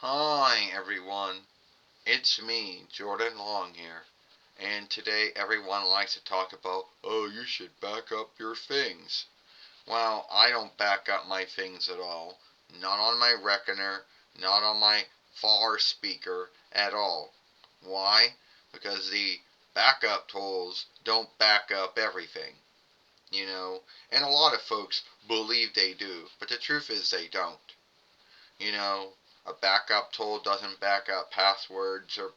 Hi everyone, it's me, Jordan Long here, and today everyone likes to talk about, oh, you should back up your things. Well, I don't back up my things at all. Not on my reckoner, not on my far speaker at all. Why? Because the backup tools don't back up everything, you know, and a lot of folks believe they do, but the truth is they don't. You know, a backup tool doesn't back up passwords or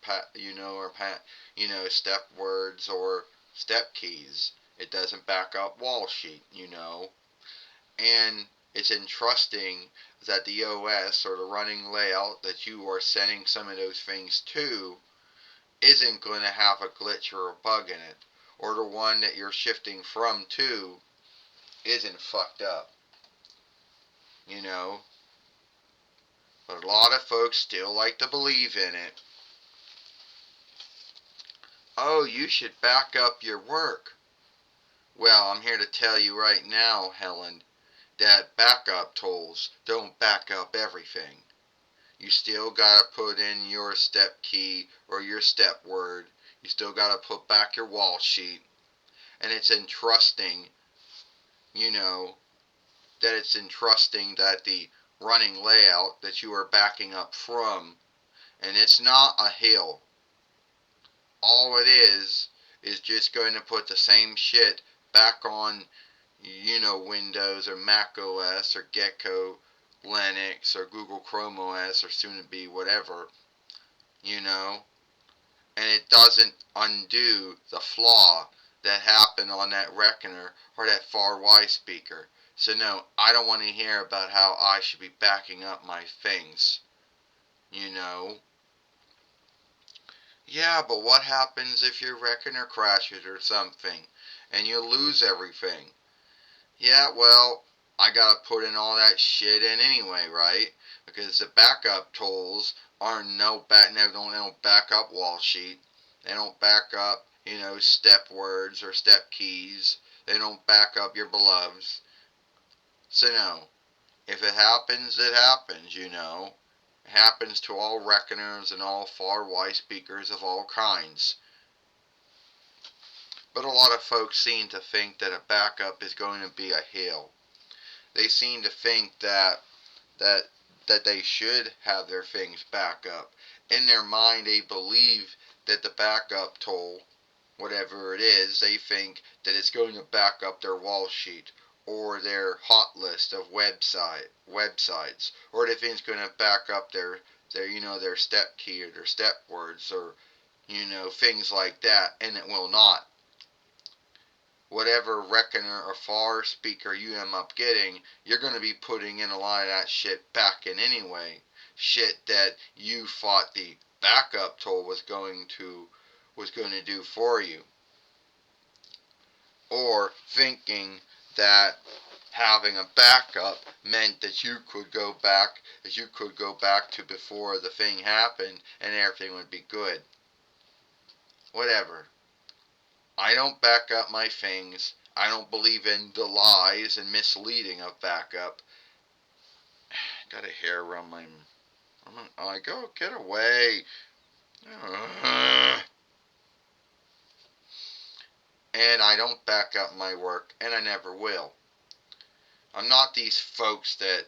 step words or step keys. It doesn't back up wall sheet. And it's entrusting that the OS or the running layout that you are sending some of those things to isn't going to have a glitch or a bug in it, or the one that you're shifting from to isn't fucked up, you know. But a lot of folks still like to believe in it. Oh, you should back up your work. Well, I'm here to tell you right now, Helen, that backup tools don't back up everything. You still gotta put in your step key or your step word. You still gotta put back your wall sheet. And it's entrusting, you know, that it's entrusting that the running layout that you are backing up from, and it's not a hill. All it is just going to put the same shit back on, Windows or Mac OS or Gecko Linux or Google Chrome OS or soon to be whatever, you know, and it doesn't undo the flaw that happened on that reckoner or that far Y speaker. So no, I don't want to hear about how I should be backing up my things, you know. Yeah, but what happens if your reckoner crashes or something and you lose everything? Yeah, well, I gotta put in all that shit in anyway, right? Because the backup tools are they don't back up wall sheet. They don't back up, step words or step keys. They don't back up your beloveds. So no, if it happens, it happens. It happens to all reckoners and all far Y speakers of all kinds. But a lot of folks seem to think that a backup is going to be a hill. They seem to think that that they should have their things back up. In their mind, they believe that the backup tool, whatever it is, they think that it's going to back up their wall sheet or their hot list of websites, or they think it's going to back up their step key or their step words or things like that, and it will not. Whatever reckoner or far speaker you end up getting, you're going to be putting in a lot of that shit back in anyway. Shit that you thought the backup tool was going to do for you. Or thinking that having a backup meant that you could go back to before the thing happened and everything would be good. Whatever. I don't back up my things. I don't believe in the lies and misleading of backup. Got a hair around my. Go get away. And I don't back up my work, and I never will. I'm not these folks that,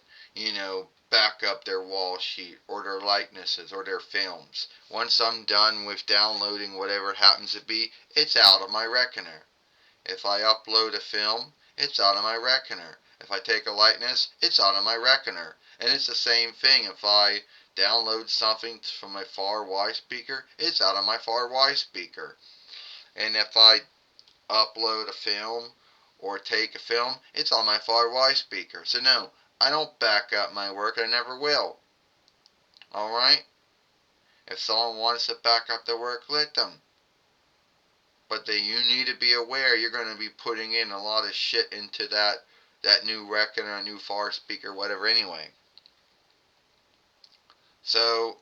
back up their wall sheet or their likenesses or their films. Once I'm done with downloading whatever it happens to be, it's out of my reckoner. If I upload a film, it's out of my reckoner. If I take a likeness, it's out of my reckoner. And it's the same thing if I download something from my far Y speaker, it's out of my far Y speaker. And if I upload a film or take a film, it's on my far Y speaker. So no, I don't back up my work. I never will. Alright? If someone wants to back up their work, let them. But you need to be aware you're going to be putting in a lot of shit into that new reckoner, new far speaker, whatever anyway. So,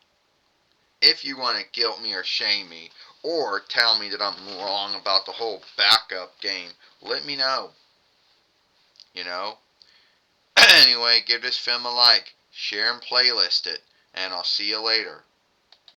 if you want to guilt me or shame me, or tell me that I'm wrong about the whole backup game, let me know. You know? Anyway, give this film a like, share and playlist it. and I'll see you later.